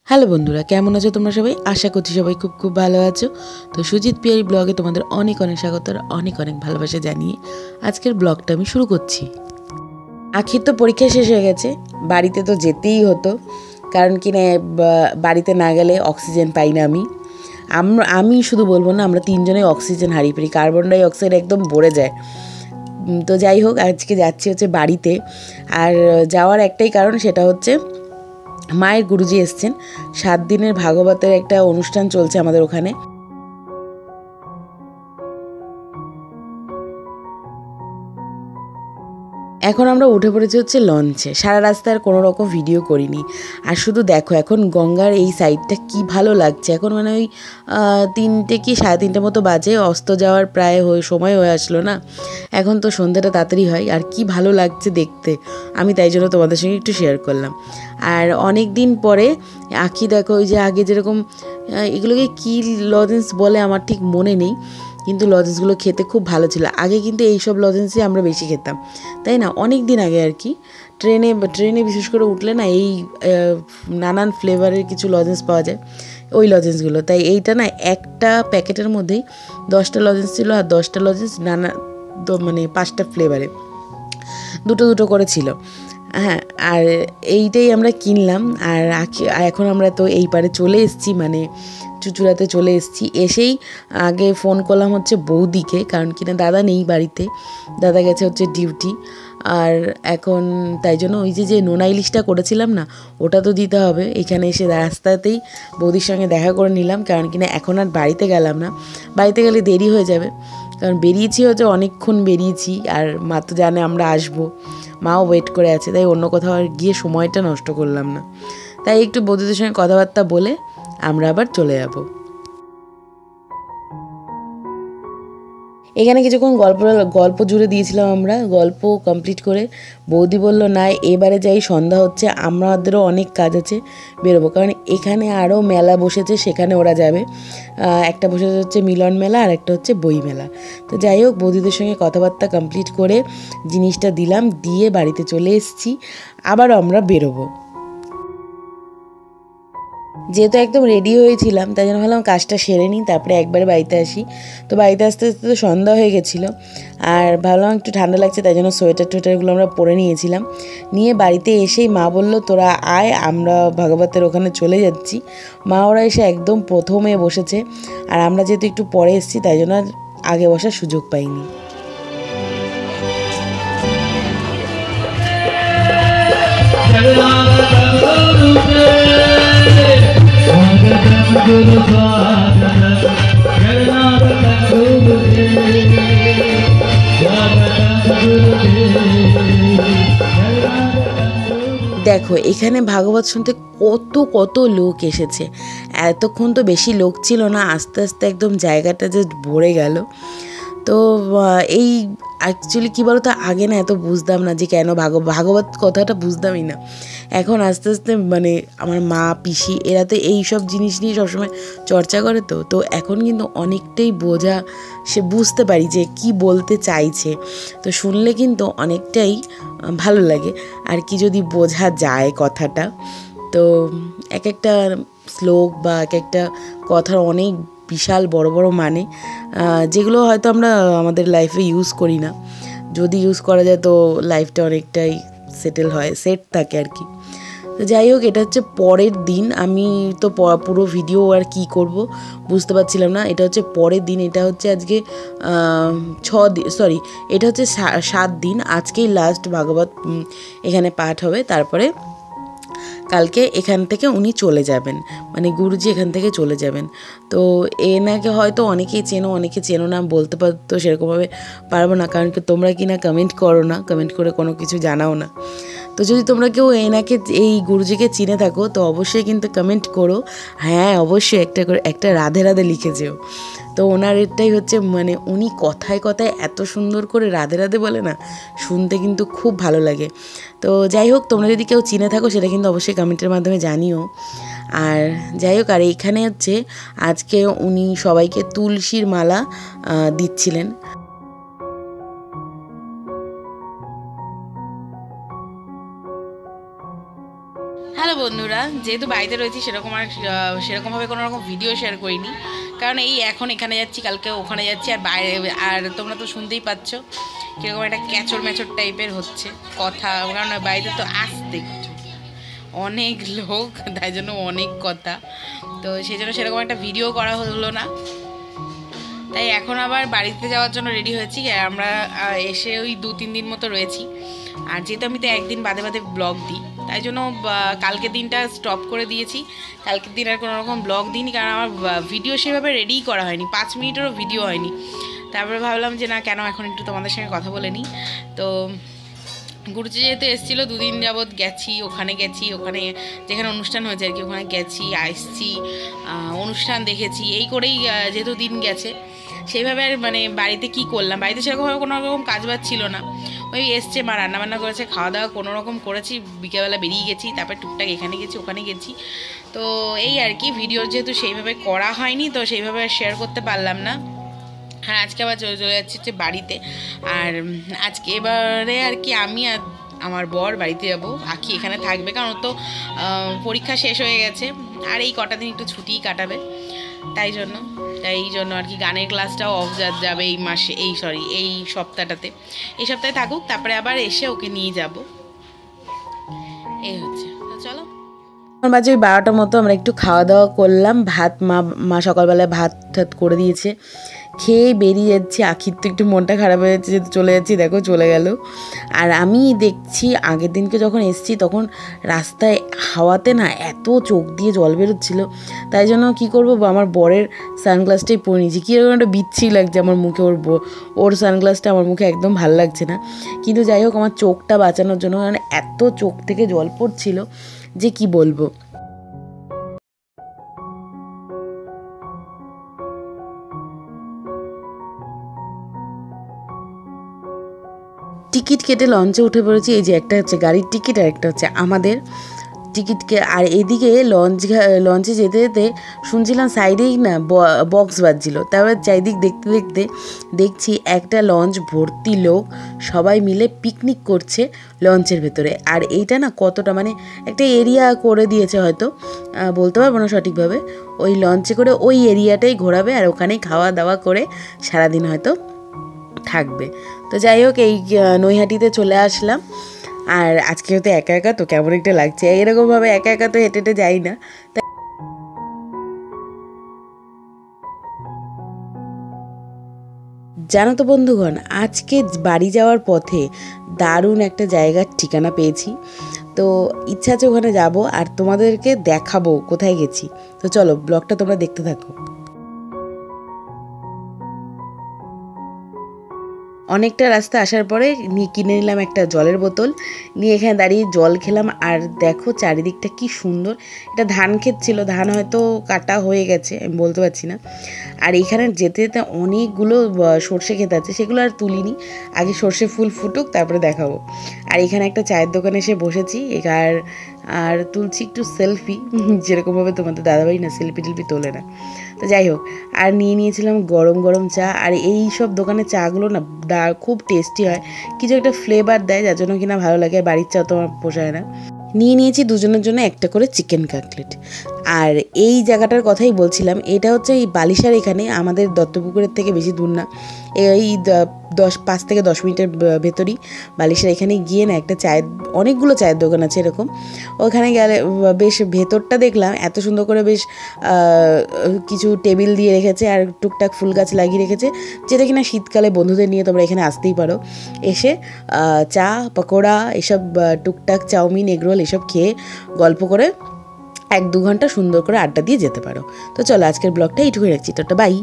Hello বন্ধুরা, কেমন আছো তোমরা সবাই? আশা করছি সবাই খুব খুব ভালো আছো। তো সুজিত পিয়ারি ব্লগে তোমাদের অনেক অনেক স্বাগত আর অনেক অনেক ভালোবাসা জানিয়ে আজকের ব্লগটা আমি শুরু করছি। আখির তো পরীক্ষা শেষ হয়ে গেছে, বাড়িতে তো যেতেই হতো, কারণ কি না বাড়িতে না গেলে অক্সিজেন পাই না আমি শুধু বলবো না, আমরা তিনজনেই অক্সিজেন হারিয়ে ফেলি, কার্বন ডাই অক্সাইড একদম ভরে যায়। তো যাই হোক, আজকে যাচ্ছি হচ্ছে বাড়িতে। আর যাওয়ার একটাই কারণ, সেটা হচ্ছে মায়ের গুরুজি এসছেন। 7 দিনের ভাগবতের একটা অনুষ্ঠান চলছে আমাদের ওখানে। এখন আমরা উঠে পড়েছি হচ্ছে লঞ্চে। সারা রাস্তায় আর কোনো রকম ভিডিও করিনি। আর শুধু দেখো এখন গঙ্গার এই সাইডটা কি ভালো লাগছে। এখন মানে ওই 3টে কি 3:30 মতো বাজে, অস্ত যাওয়ার প্রায় সময় হয়ে আসলো না। এখন তো সন্ধ্যাটা তাড়াতাড়ি হয়, আর কি ভালো লাগছে দেখতে। আমি তাই জন্য তোমাদের সঙ্গে একটু শেয়ার করলাম। আর অনেক দিন পরে আখি দেখো, ওই যে আগে যেরকম এগুলোকে কী লজেন্স বলে আমার ঠিক মনে নেই, কিন্তু লজেন্সগুলো খেতে খুব ভালো ছিল। আগে কিন্তু এইসব লজেন্সই আমরা বেশি খেতাম, তাই না? অনেক দিন আগে আর কি। ট্রেনে বিশেষ করে উঠলে না এই নানান ফ্লেভারের কিছু লজেন্স পাওয়া যায়, ওই লজেন্সগুলো। তাই এইটা না একটা প্যাকেটের মধ্যেই 10টা লজেন্স ছিল, আর 10টা লজেন্স মানে 5টা ফ্লেভারে, দুটো দুটো করে ছিল। হ্যাঁ, আর এইটাই আমরা কিনলাম। আর এখন আমরা তো এই পারে চলে এসেছি, মানে চুচুড়াতে চলে এসেছি। এসেই আগে ফোন করলাম হচ্ছে বৌদিকে, কারণ কিনা দাদা নেই বাড়িতে, দাদা গেছে হচ্ছে ডিউটি। আর এখন তাই জন্য ওই যে নোনা ইলিশটা করেছিলাম না, ওটা তো দিতে হবে। এখানে এসে রাস্তাতেই বৌদির সঙ্গে দেখা করে নিলাম, কারণ কিনা এখন আর বাড়িতে গেলাম না, বাড়িতে গেলে দেরি হয়ে যাবে। কারণ বেরিয়েছি হচ্ছে অনেকক্ষণ বেরিয়েছি, আর মা তো জানে আমরা আসবো, মাও ওয়েট করে আছে, তাই অন্য কোথাও আর গিয়ে সময়টা নষ্ট করলাম না। তাই একটু বৌদিদের সঙ্গে কথাবার্তা বলে আমরা আবার চলে যাব। এখানে কিছুক্ষণ গল্প জুড়ে দিয়েছিলাম আমরা। গল্প কমপ্লিট করে বৌদি বলল, না এবারে যাই, সন্ধ্যা হচ্ছে, আমাদেরও অনেক কাজ আছে, বেরোবো। কারণ এখানে আরও মেলা বসেছে, সেখানে ওরা যাবে। একটা বসেছে হচ্ছে মিলন মেলা, আর একটা হচ্ছে বই মেলা। তো যাই হোক, বৌদিদের সঙ্গে কথাবার্তা কমপ্লিট করে জিনিসটা দিলাম, দিয়ে বাড়িতে চলে এসেছি। আবারও আমরা বেরোবো। যেহেতু একদম রেডি হয়েছিলাম, তাই জন্য ভাবলাম কাজটা সেরে নিই, তারপরে একবারে বাড়িতে আসি। তো বাড়িতে আসতে আসতে তো সন্ধ্যা হয়ে গেছিলো, আর ভাবলাম একটু ঠান্ডা লাগছে, তাই জন্য সোয়েটারগুলো আমরা পরে নিয়েছিলাম। নিয়ে বাড়িতে এসেই মা বললো, তোরা আয়, আমরা ভাগবতের ওখানে চলে যাচ্ছি। মা ওরা এসে একদম প্রথমে বসেছে, আর আমরা যেহেতু একটু পরে এসেছি, তাই জন্য আর আগে বসার সুযোগ পাইনি। দেখো এখানে ভাগবত শুনতে কত কত লোক এসেছে। এতক্ষণ তো বেশি লোক ছিল না, আস্তে আস্তে একদম জায়গাটা যে ভরে গেল। তো এই অ্যাকচুয়ালি কী বলো তো, আগে না এত বুঝতাম না যে কেন ভাগবত কথাটা বুঝতামই না। এখন আস্তে আস্তে মানে আমার মা পিসি এরা তো এই সব জিনিস নিয়ে সবসময় চর্চা করে, তো এখন কিন্তু অনেকটাই বুঝতে পারি যে কি বলতে চাইছে। তো শুনলে কিন্তু অনেকটাই ভালো লাগে আর কি, যদি বোঝা যায় কথাটা। তো এক একটা শ্লোক বা এক একটা কথার অনেক বিশাল বড় বড় মানে, যেগুলো হয়তো আমরা আমাদের লাইফে ইউজ করি না। যদি ইউজ করা যায় তো লাইফটা অনেকটাই সেট থাকে আর কি। তো যাই হোক, এটা হচ্ছে পরের দিন। আমি তো পুরো ভিডিও আর কি করব বুঝতে পারছিলাম না। এটা হচ্ছে পরের দিন, এটা হচ্ছে আজকে এটা হচ্ছে 7 দিন। আজকেই লাস্ট ভাগবত এখানে পাঠ হবে, তারপরে কালকে এখান থেকে উনি চলে যাবেন, মানে গুরুজি এখান থেকে চলে যাবেন। তো এনাকে হয়তো অনেকেই চেনো, অনেকে চেনো না, বলতে পারতো সেরকমভাবে পারবো না, কারণ কি তোমরা কি না কমেন্ট করো না, কমেন্ট করে কোনো কিছু জানাও না। তো যদি তোমরা কেউ এই গুরুজিকে চিনে থাকো, তো অবশ্যই কিন্তু কমেন্ট করো। হ্যাঁ, অবশ্যই একটা রাধে রাধে লিখে যেও। তো ওনার এটাই হচ্ছে, মানে উনি কথায় কথায় এত সুন্দর করে রাধে রাধে বলে না, শুনতে কিন্তু খুব ভালো লাগে। তো যাই হোক, তোমরা যদি কেউ চিনে থাকো সেটা কিন্তু অবশ্যই কমেন্টের মাধ্যমে জানিও। আর যাই হোক, আর এইখানে হচ্ছে আজকে উনি সবাইকে তুলসীর মালা দিচ্ছিলেন। হ্যালো বন্ধুরা, যেহেতু বাড়িতে রয়েছি সেরকমভাবে কোনো রকম ভিডিও শেয়ার করিনি, কারণ এই এখন এখানে যাচ্ছি, কালকে ওখানে যাচ্ছি, আর বাইরে আর তোমরা তো শুনতেই পাচ্ছ কীরকম একটা ক্যাচর ম্যাচর টাইপের হচ্ছে কথা, কারণ বাড়িতে তো আসতে অনেক লোক, তাই জন্য অনেক কথা, তো সেই জন্য সেরকম একটা ভিডিও করা হলো না। তাই এখন আবার বাড়িতে যাওয়ার জন্য রেডি হয়েছি। আমরা এসে ওই 2-3 দিন মতো রয়েছি, আর যেহেতু আমি তো একদিন বাদে বাদে ব্লগ দিই, তাই জন্য কালকের দিনটা স্টপ করে দিয়েছি। কালকের দিন আর কোনো রকম ব্লগ দিইনি, কারণ আমার ভিডিও সেভাবে রেডিই করা হয়নি, 5 মিনিটেরও ভিডিও হয়নি। তারপরে ভাবলাম যে না, কেন এখন একটু তোমাদের সঙ্গে কথা বলে নিই। তো গুরুজি যেহেতু এসেছিলো, 2 দিন যাবৎ গেছি, ওখানে যেখানে অনুষ্ঠান হয়েছে আর কি, ওখানে গেছি, আসছি, অনুষ্ঠান দেখেছি, এই করেই যেহেতু দিন গেছে। সেইভাবে আর মানে বাড়িতে কি করলাম, বাড়িতে সেরকমভাবে কোনো রকম কাজবাজ ছিল না। ওই এসছে, মা রান্নাবান্না করেছে, খাওয়া দাওয়া কোনো রকম করেছি, বিকেলবেলা বেরিয়ে গেছি, তারপর টুকটাক এখানে গেছি ওখানে গেছি। তো এই আর কি, ভিডিও যেহেতু সেইভাবে করা হয়নি, তো সেইভাবে শেয়ার করতে পারলাম না। আর আজকে আবার চলে যাচ্ছি হচ্ছে বাড়িতে। আর আজকে এবারে আর কি আমি আর আমার বর বাড়িতে যাবো, আখি এখানে থাকবে, কারণ তো পরীক্ষা শেষ হয়ে গেছে, আর এই কটা দিন একটু ছুটিই কাটাবে, তাই জন্য আর কি গানের ক্লাসটাও অফ যাবে এই মাসে, এই সপ্তাহটাতে, এই সপ্তাহে থাকুক, তারপরে আবার এসে ওকে নিয়ে যাব, এই হচ্ছে। তো চলো, বাজে ওই 12টার মতো আমরা একটু খাওয়া দাওয়া করলাম, মা সকালবেলায় ভাত করে দিয়েছে, খেয়ে বেরিয়ে যাচ্ছি। আখির তো একটু মনটা খারাপ হয়ে যাচ্ছে, যেহেতু চলে যাচ্ছি, দেখো চলে গেল। আর আমি দেখছি আগের দিনকে যখন এসেছি তখন রাস্তায় হাওয়াতে না এত চোখ দিয়ে জল বেরোচ্ছিলো, তাই জন্য কী করবো, আমার বরের সানগ্লাসটাই পরে নিয়েছি। কীরকম একটা বিচ্ছিরি লাগছে আমার মুখে, ওর সানগ্লাসটা আমার মুখে একদম ভালো লাগছে না, কিন্তু যাই হোক আমার চোখটা বাঁচানোর জন্য, কারণ এত চোখ থেকে জল পড়ছিল যে কি বলবো। টিকিট কেটে লঞ্চে উঠে পড়েছি। এই যে একটা হচ্ছে গাড়ির টিকিট আর একটা হচ্ছে আমাদের টিকিটকে। আর এদিকে লঞ্চে যেতে যেতে শুনছিলাম সাইডেই না বক্স বাজছিল, তারপর চারিদিক দেখতে দেখতে দেখছি একটা লঞ্চ ভর্তি লোক সবাই মিলে পিকনিক করছে লঞ্চের ভেতরে। আর এইটা না কতটা মানে একটা এরিয়া করে দিয়েছে, হয়তো বলতে পারবো না সঠিকভাবে, ওই লঞ্চে করে ওই এরিয়াটাই ঘোরাবে আর ওখানেই খাওয়া দাওয়া করে সারাদিন হয়তো থাকবে। তো যাই হোক, এই নৈহাটিতে চলে আসলাম। আর আজকে হয়তো একা একা তো কেমন একটা লাগছে, এরকমভাবে একা একা তো হেঁটে হেঁটে যাই না। জানো তো বন্ধুগণ, আজকে বাড়ি যাওয়ার পথে দারুণ একটা জায়গার ঠিকানা পেয়েছি, তো ইচ্ছা আছে ওখানে যাব আর তোমাদেরকে দেখাবো কোথায় গেছি। তো চলো, ব্লগটা তোমরা দেখতে থাকো। অনেকটা রাস্তা আসার পরে কিনে নিলাম একটা জলের বোতল, নিয়ে এখানে দাঁড়িয়ে জল খেলাম। আর দেখো চারিদিকটা কি সুন্দর, এটা ধান ক্ষেত ছিল, ধান হয়তো কাটা হয়ে গেছে, আমি বলতে পারছি না। আর এইখানে যেতে যেতে অনেকগুলো সর্ষে ক্ষেত আছে, সেগুলো আর তুলিনি, আগে সর্ষে ফুল ফুটুক তারপরে দেখাবো। আর এখানে একটা চায়ের দোকানে এসে বসেছি, আর তুলছি একটু সেলফি, যেরকমভাবে তোমাদের দাদাভাই না সেলফি টেলফি তোলে না। তো যাই হোক, আর নিয়েছিলাম গরম গরম চা। আর এই সব দোকানের চাগুলো না খুব টেস্টি হয়, কিছু একটা ফ্লেভার দেয়, যার জন্য কিনা ভালো লাগে। আর বাড়ির চা তো আমার পোষায় না। নিয়েছি দুজনের জন্য একটা করে চিকেন কাটলেট। আর এই জায়গাটার কথাই বলছিলাম, এটা হচ্ছে এই বালিশার এখানে, আমাদের দত্তপুকুরের থেকে বেশি দূর না, এই 5 থেকে 10 মিনিটের ভেতরই বালিশার। এখানে গিয়ে না একটা অনেকগুলো চায়ের দোকান আছে এরকম, ওখানে গেলে বেশ ভেতরটা দেখলাম এত সুন্দর করে, বেশ কিছু টেবিল দিয়ে রেখেছে আর টুকটাক ফুল গাছ লাগিয়ে রেখেছে, যেটা কিনা শীতকালে বন্ধুদের নিয়ে তোমরা এখানে আসতেই পারো, এসে চা পকোড়া এসব টুকটাক চাউমিন এগরোল এসব খেয়ে গল্প করে 1-2 ঘন্টা সুন্দর করে আড্ডা দিয়ে যেতে পারো। তো চলো, আজকের ব্লগটা এইটুকুই রাখছি, তো বাই।